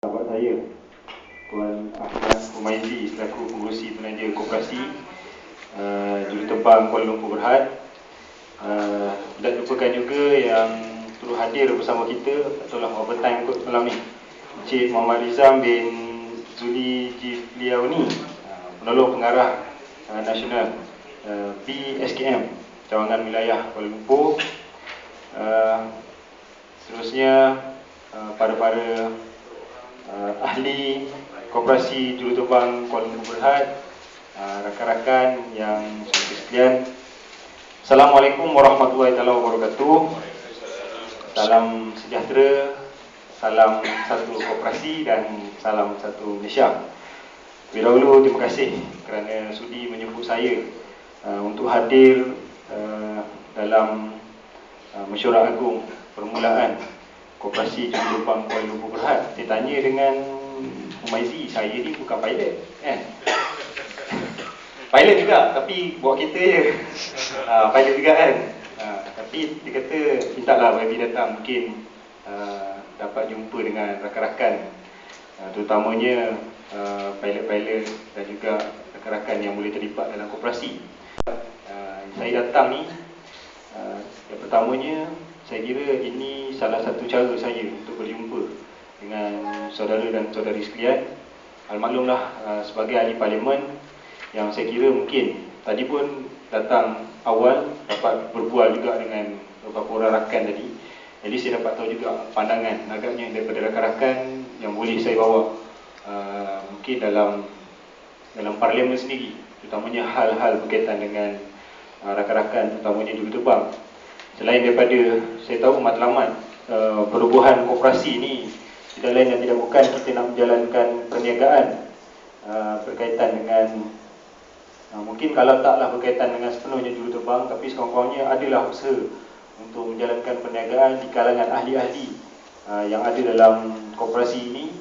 Sahabat saya, Tuan Ahmad Humaizi selaku pengurusi penaja koperasi Juruterbang Kuala Lumpur Berhad. Tidak lupakan juga yang turut hadir bersama kita adalah overtime kot malam ni, Encik Muhammad Rizam bin Zuli Jifliauni, penolong pengarah nasional PSKM Cawangan Wilayah Kuala Lumpur. Seterusnya para ahli koperasi Juruterbang Kuala Lumpur Berhad, rakan-rakan yang saya sekalian, Assalamualaikum warahmatullahi wabarakatuh. Salam sejahtera, salam satu koperasi dan salam satu Malaysia. Lebih dahulu terima kasih kerana sudi menjemput saya untuk hadir dalam mesyuarat agung permulaan Koperasi Juruterbang Kuala Lumpur Berhad. Saya tanya dengan Humaizi, saya ni bukan pilot kan? Pilot juga, tapi bawa kereta je. Pilot juga kan? Tapi dia kata, mintalah bagi datang, mungkin dapat jumpa dengan rakan-rakan, terutamanya pilot-pilot dan juga rakan-rakan yang boleh terlibat dalam koperasi. Saya datang ni, yang pertamanya, saya kira ini salah satu cara saya untuk berjumpa dengan saudara dan saudari sekalian. Almaklumlah, sebagai ahli parlimen yang saya kira mungkin tadi pun datang awal, dapat berbual juga dengan beberapa orang rakan tadi. Jadi saya dapat tahu juga pandangan agaknya daripada rakan-rakan yang boleh saya bawa mungkin dalam parlimen sendiri, terutamanya hal-hal berkaitan dengan rakan-rakan, terutamanya juruterbang. Selain daripada saya tahu matlamat perubahan koperasi ini tidak lain dan tidak bukan kita nak menjalankan perniagaan berkaitan dengan mungkin kalau taklah berkaitan dengan sepenuhnya juruterbang, tapi sekurang-kurangnya adalah usaha untuk menjalankan perniagaan di kalangan ahli-ahli yang ada dalam koperasi ini.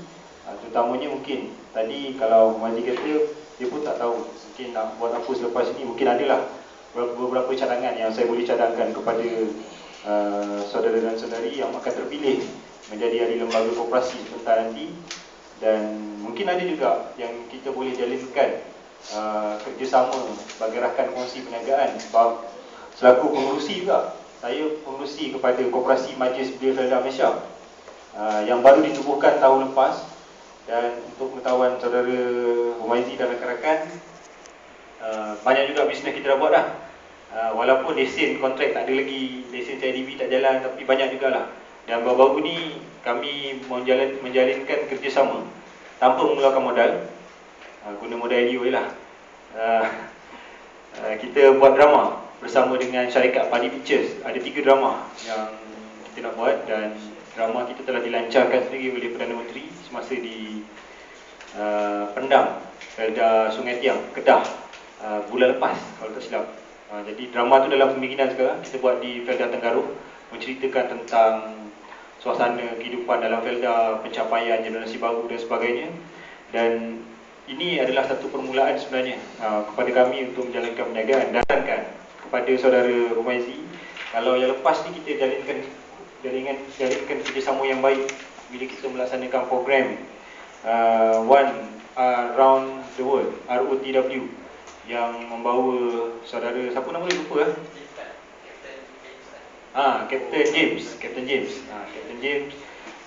Terutamanya mungkin tadi kalau Mazi kata dia pun tak tahu mungkin nak buat apa selepas ini. Mungkin adalah beberapa cadangan yang saya boleh cadangkan kepada saudara dan saudari yang akan terpilih menjadi ahli lembaga koperasi sebentar nanti. Dan mungkin ada juga yang kita boleh jalinkan kerjasama sebagai rakan kongsi perniagaan. Sebab selaku pengurusi juga, saya pengurusi kepada Koperasi Majlis Belia Felda Malaysia yang baru ditubuhkan tahun lepas. Dan untuk pengetahuan saudara Humaizi dan rakan-rakan, banyak juga bisnes kita dah buat dah. Walaupun lesen kontrak tak ada lagi, lesen CIDB tak jalan, tapi banyak jugalah. Dan baru-baru ni kami menjalinkan kerjasama tanpa mengeluarkan modal, guna modal LU je lah. Kita buat drama bersama dengan syarikat Padi Pictures. Ada 3 drama yang kita nak buat, dan drama kita telah dilancarkan sendiri oleh Perdana Menteri semasa di Pendang, Felda Sungai Tiang, Kedah, bulan lepas kalau tak silap. Jadi drama tu dalam pembikinan sekarang. Kita buat di Felda Tenggaruh, menceritakan tentang suasana kehidupan dalam Felda, pencapaian generasi baru dan sebagainya. Dan ini adalah satu permulaan sebenarnya kepada kami untuk menjalankan perniagaan. Dan kepada saudara Humaizi, kalau yang lepas ni kita jalinkan kerjasama yang baik bila kita melaksanakan program One Round the World, ROTW, yang membawa saudara, siapa nama dia lupa Captain James. Captain James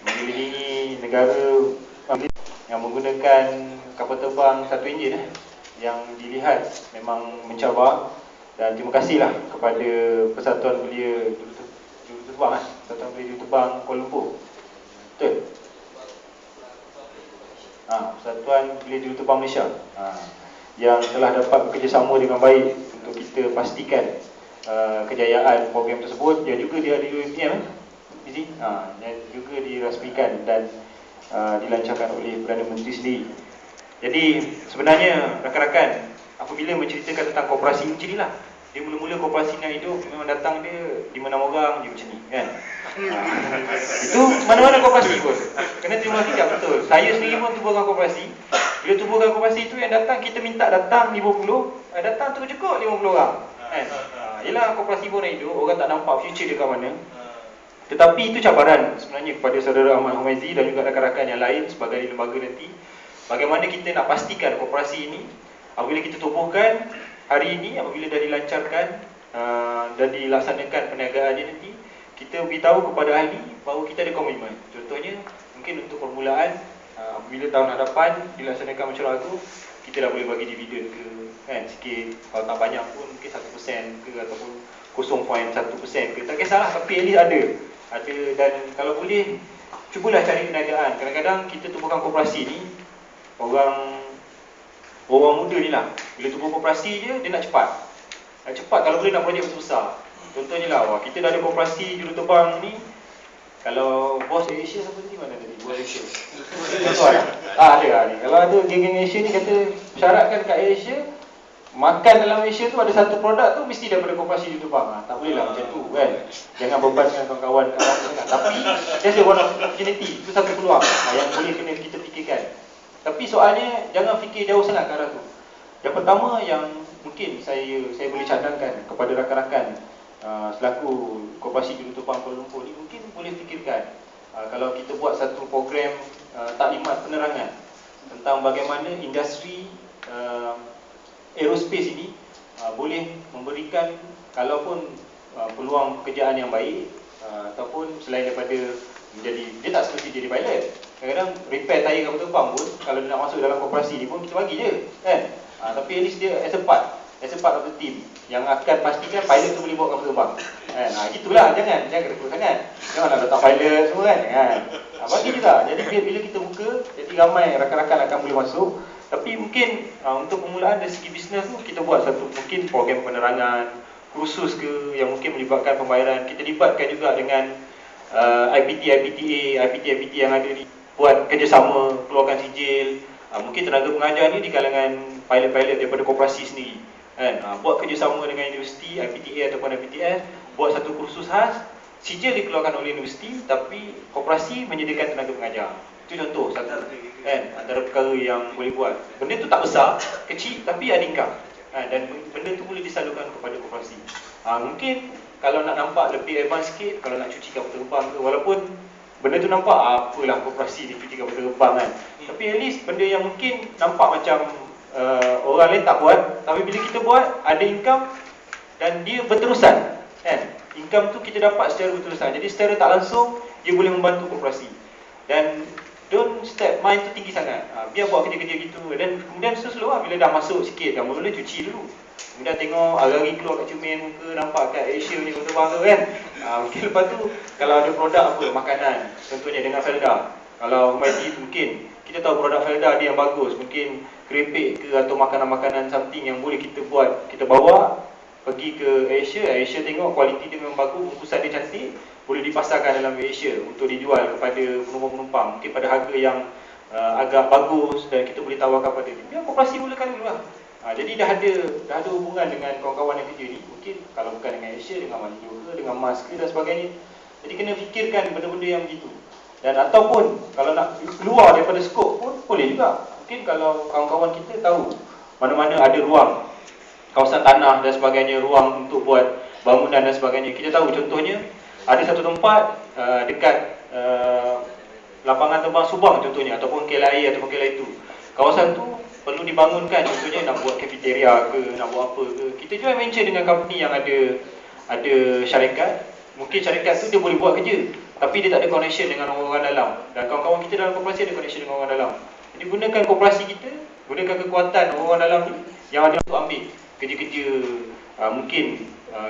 mengelilingi negara yang menggunakan kapal terbang satu enjin yang dilihat memang mencabar. Dan terima kasihlah kepada Persatuan Belia Juruterbang, Persatuan Belia Juruterbang Kuala Lumpur. Betul? Persatuan Belia Juruterbang Malaysia yang telah dapat bekerjasama dengan baik untuk kita pastikan kejayaan program tersebut. Yang juga dia ada UMPM yang juga dirasmikan dan dilancarkan oleh Perdana Menteri sendiri. Jadi sebenarnya rakan-rakan, apabila menceritakan tentang koperasi macam inilah, dia mula-mula koperasi nak hidup memang datang dia 5-6 orang je macam ni kan. Itu mana-mana koperasi pun kena terima tidak betul. Saya sendiri pun tubuhkan koperasi. Bila tubuhkan koperasi tu, yang datang kita minta datang 50, datang terus cukup 50 orang kan. Yelah, koperasi pun nak hidup, orang tak nampak future dia kat mana. Tetapi itu cabaran sebenarnya kepada saudara Ahmad Humaizi dan juga rakan-rakan yang lain sebagai lembaga nanti. Bagaimana kita nak pastikan koperasi ini apabila kita tubuhkan hari ini, apabila dah dilancarkan dan dilaksanakan perniagaannya nanti, kita beritahu kepada ahli bahawa kita ada komitmen. Contohnya, mungkin untuk permulaan, apabila tahun hadapan dilaksanakan mesyuarat agung, kita dah boleh bagi dividen ke, kan, sikit. Kalau tak banyak pun mungkin 1% ke ataupun 0.1% ke, tak kisahlah, tapi at least ada. Dan kalau boleh, cubalah cari perniagaan. Kadang-kadang kita tubuhkan koperasi ni, orang muda ni lah, bila tubuh koperasi je, dia nak cepat. Kalau boleh nak projek besar-besar. Contohnya lah, kita dah ada koperasi juruterbang ni. Kalau bos Asia siapa ni, mana tadi? Bos Asia. Ada ni. Kalau ada geng-geng Asia ni kata syaratkan kat Asia, makan dalam Malaysia tu ada satu produk tu mesti daripada koperasi juruterbang. Tak boleh lah macam tu kan. Jangan bebankan kawan-kawan kat orang sangat. Tapi that's one opportunity. Itu satu peluang yang boleh kena kita fikirkan. Tapi soalnya jangan fikir jauh sangat ke arah tu. Yang pertama yang mungkin saya boleh cadangkan kepada rakan-rakan selaku koperasi juruterbang Kuala Lumpur ni, mungkin boleh fikirkan kalau kita buat satu program taklimat penerangan tentang bagaimana industri aerospace ini boleh memberikan, kalaupun peluang pekerjaan yang baik, ataupun selain daripada menjadi, dia tak semesti jadi pilot. Kadang-kadang repair tayar kapal terbang pun, kalau dia nak masuk dalam koperasi ni pun kita bagi je kan. Tapi at least dia as a part of the team yang akan pastikan pilot tu boleh bawa kapal terbang kan. Gitulah, jangan rekod sangat. Janganlah letak pilot semua kan. Bagi juga. Jadi bila kita buka, jadi ramai rakan-rakan akan boleh masuk. Tapi mungkin untuk permulaan dari segi bisnes tu, kita buat satu mungkin program penerangan kursus ke yang mungkin melibatkan pembayaran. Kita libatkan juga dengan IPT yang ada ni, buat kerjasama, keluarkan sijil. Mungkin tenaga pengajar ni di kalangan pilot-pilot daripada koperasi sendiri kan. Buat kerjasama dengan universiti, IPTA ataupun IPTS, buat satu kursus khas, sijil dikeluarkan oleh universiti tapi koperasi menyediakan tenaga pengajar. Itu contoh satu kan, antara perkara yang boleh buat. Benda tu tak besar, kecil tapi ada income dan benda tu boleh disalurkan kepada koperasi. Mungkin kalau nak nampak lebih advance sikit, kalau nak cuci kapal terbang ke, walaupun benda tu nampak apalah koperasi dia cuci kapal terbang kan, tapi at least benda yang mungkin nampak macam orang lain tak buat, tapi bila kita buat ada income dan dia berterusan kan. Income tu kita dapat secara berterusan, jadi secara tak langsung dia boleh membantu koperasi. Dan don't step mind tu tinggi sangat, biar buat kerja-kerja gitu. Dan kemudian slow lah, bila dah masuk sikit, dah mula cuci dulu. Kemudian tengok hari-hari keluar kat cermin muka, nampak kat Asia ni terbang tu kan. Mungkin lepas tu kalau ada produk apa, makanan, contohnya dengan Felda. Kalau mungkin kita tahu produk Felda dia yang bagus, mungkin keripik ke atau makanan-makanan something yang boleh kita buat, kita bawa pergi ke Asia tengok kualiti dia memang bagus, bungkusan dia cantik, boleh dipasarkan dalam Asia untuk dijual kepada penumpang-penumpang mungkin pada harga yang agak bagus dan kita boleh tawarkan pada dia. Biar koperasi mulakan dulu lah. Jadi dah ada hubungan dengan kawan-kawan yang kerja ni, mungkin kalau bukan dengan Asia, dengan Malindo ke, dengan Mas ke dan sebagainya. Jadi kena fikirkan benda-benda yang begitu. Dan ataupun kalau nak keluar daripada skop pun boleh juga. Mungkin kalau kawan-kawan kita tahu mana-mana ada ruang, kawasan tanah dan sebagainya, ruang untuk buat bangunan dan sebagainya. Kita tahu contohnya ada satu tempat dekat lapangan terbang Subang contohnya, ataupun KLIA ataupun KLIA itu. Kawasan tu perlu dibangunkan, contohnya nak buat cafeteria ke, nak buat apa ke. Kita join venture dengan company yang ada syarikat. Mungkin syarikat tu dia boleh buat kerja, tapi dia tak ada connection dengan orang-orang dalam. Dan kawan-kawan kita dalam koperasi ada connection dengan orang dalam. Jadi gunakan koperasi kita, gunakan kekuatan orang dalam ni yang ada untuk ambil kerja-kerja, mungkin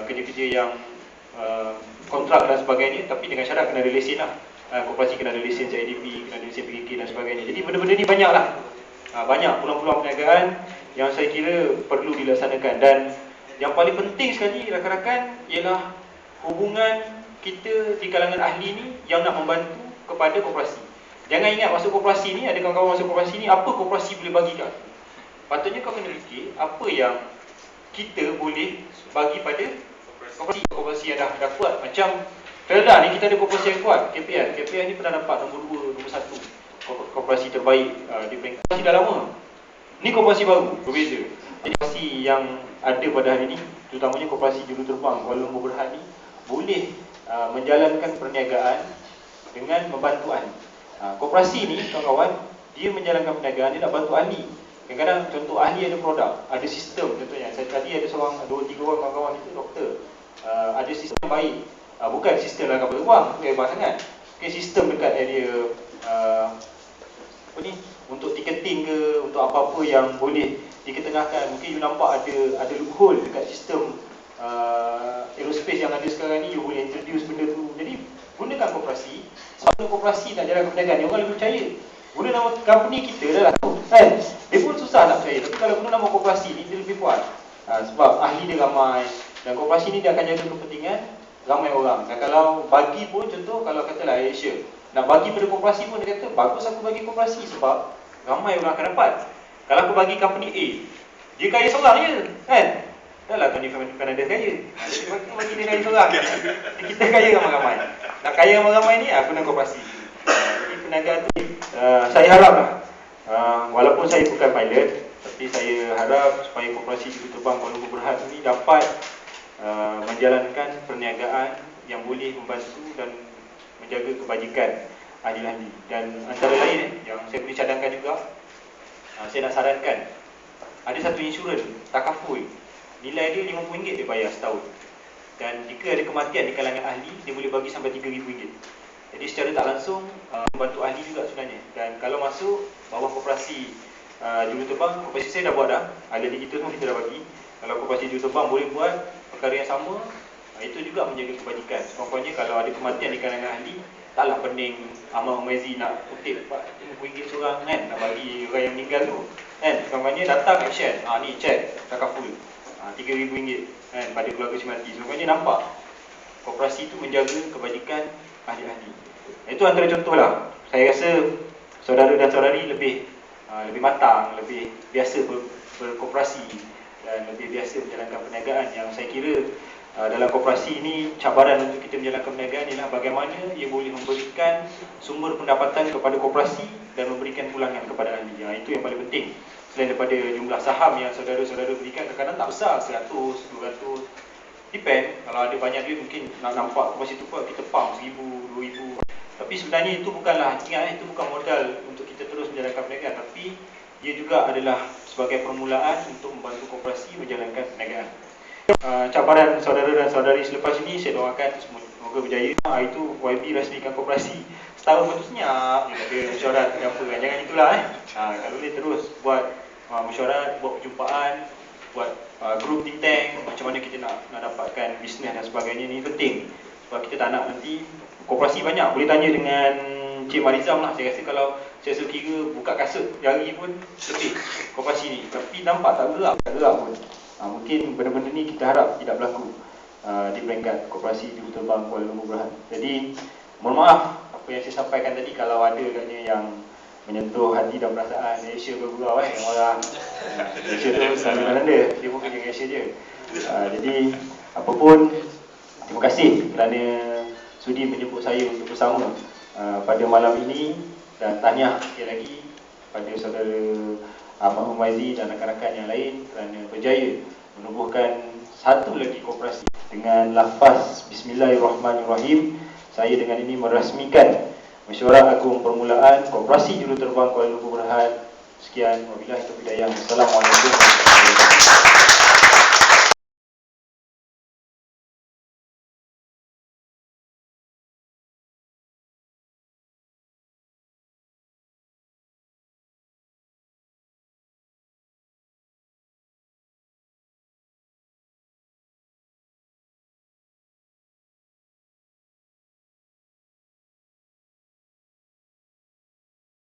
kerja-kerja yang kontrak dan sebagainya, tapi dengan syarat kena ada lesen lah. Koperasi kena ada lesen CIDP, kena ada lesen PKK dan sebagainya. Jadi benda-benda ni banyak lah. Banyak peluang-peluang perniagaan yang saya kira perlu dilaksanakan. Dan yang paling penting sekali rakan-rakan ialah hubungan kita di kalangan ahli ni yang nak membantu kepada koperasi. Jangan ingat masuk koperasi ni, ada kawan-kawan masuk koperasi ni, apa koperasi boleh bagi kat? Patutnya kau kena fikir apa yang kita boleh bagi pada koperasi yang dah kuat. Macam Felda ni, kita ada koperasi yang kuat, KPL ni pernah dapat nombor 2, nombor 1 koperasi terbaik di peringkat. Koperasi dah lama. Ni koperasi baru, berbeza. Jadi koperasi yang ada pada hari ni, terutamanya koperasi juruterbang Kuala Lumpur Berhad ni, boleh menjalankan perniagaan dengan membantu ahli. Koperasi ni kawan-kawan, dia menjalankan perniagaan, dia nak bantu ahli. Kadang-kadang contoh ahli ada produk, ada sistem. Contohnya saya tadi ada seorang, 2-3 orang kawan-kawan itu doktor, ada sistem baik, bukan sistem lah kapal terbang, hebat sangat. Okay, sistem dekat area apa ni, untuk ticketing ke, untuk apa-apa yang boleh diketengahkan. Mungkin you nampak ada loophole dekat sistem aerospace yang ada sekarang ni, you boleh introduce benda tu. Jadi gunakan koperasi. Sebab koperasi nak jalan perniagaan ni, orang lebih percaya. Guna nama company kita dah lah kan, dia pun susah nak percaya. Tapi kalau guna nama koperasi ni, dia lebih puas. Sebab ahli dia ramai, dan koperasi ni dia akan jaga kepentingan ramai orang. Dan kalau bagi pun, contoh kalau katalah Asia nak bagi pada koperasi pun, dia kata bagus aku bagi koperasi sebab ramai orang akan dapat. Kalau aku bagi company A, dia kaya seorang je kan, dah lah Tony Fernandez kaya, aku bagi dia kaya seorang, kita kaya ramai-ramai. Nak kaya ramai-ramai ni, guna koperasi. Jadi perniagaan tu saya harap lah, walaupun saya bukan pilot, tapi saya harap supaya koperasi juruterbang Kuala Lumpur Berhad ni dapat menjalankan perniagaan yang boleh membantu dan menjaga kebajikan ahli-ahli. Dan antara lain yang saya boleh cadangkan juga, saya nak sarankan, ada satu insurans takaful, nilai dia RM50 dia bayar setahun. Dan jika ada kematian di kalangan ahli, dia boleh bagi sampai RM3,000. Jadi secara tak langsung membantu ahli juga sebenarnya. Dan kalau masuk bawah koperasi juruterbang, koperasi saya dah buat dah, ahli kita semua kita dah bagi. Kalau koperasi juruterbang boleh buat perkara yang sama, itu juga menjaga kebajikan. Contohnya kalau ada kematian di kalangan ahli, taklah pening Ahmad Humayzi nak kutip RM50 seorang kan, nak bagi orang yang meninggal tu kan. Contohnya datang action, ni check takaful, RM3,000 kan, pada keluarga si mati. Contohnya nampak koperasi tu menjaga kebajikan ahli-ahli. Itu antara contoh lah. Saya rasa saudara dan saudari lebih matang, lebih biasa berkoperasi dan lebih biasa menjalankan perniagaan. Yang saya kira dalam koperasi ini, cabaran untuk kita menjalankan perniagaan ialah bagaimana ia boleh memberikan sumber pendapatan kepada koperasi dan memberikan pulangan kepada ahli. Itu yang paling penting. Selain daripada jumlah saham yang saudara-saudara berikan, kadang-kadang tak besar, 100, 200, depend. Kalau ada banyak duit, mungkin nak nampak koperasi tu kita pump 1,000, 2,000. Tapi sebenarnya itu bukanlah, ingat, itu bukan modal untuk kita terus menjalankan perniagaan, tapi ia juga adalah sebagai permulaan untuk membantu koperasi menjalankan perniagaan. Cabaran saudara dan saudari selepas ini, saya doakan semoga berjaya. Itu YB rasmikan koperasi setahun betul senyap, dia kata mesyuarat apa kan, jangan itulah kalau boleh terus buat mesyuarat, buat perjumpaan, buat group think tank, macam mana kita nak dapatkan bisnes dan sebagainya. Ni penting sebab kita tak nak nanti koperasi banyak. Boleh tanya dengan Cik Marizam lah, saya rasa kalau saya kira buka kasut jari pun lebih koperasi ni, tapi nampak tak gerak pun. Mungkin benda-benda ni kita harap tidak berlaku di peringkat koperasi juruterbang Kuala Lumpur Berhad. Jadi mohon maaf apa yang saya sampaikan tadi kalau ada katanya yang menyentuh hati dan perasaan Malaysia bergurau orang Malaysia tu selalu Belanda, dia bukan kerja Malaysia je. Jadi apapun, terima kasih kerana sudi menjemput saya untuk bersama pada malam ini, dan tahniah sekali lagi pada saudara Ahmad Humayzi dan rakan-rakan yang lain kerana berjaya menubuhkan satu lagi koperasi dengan lafaz Bismillahirrahmanirrahim. Saya dengan ini merasmikan Mesyuarat Agung Permulaan Koperasi Juruterbang Kuala Lumpur Berhad. Sekian, wabillahi taufiq hidayah. Assalamualaikum warahmatullahi wabarakatuh.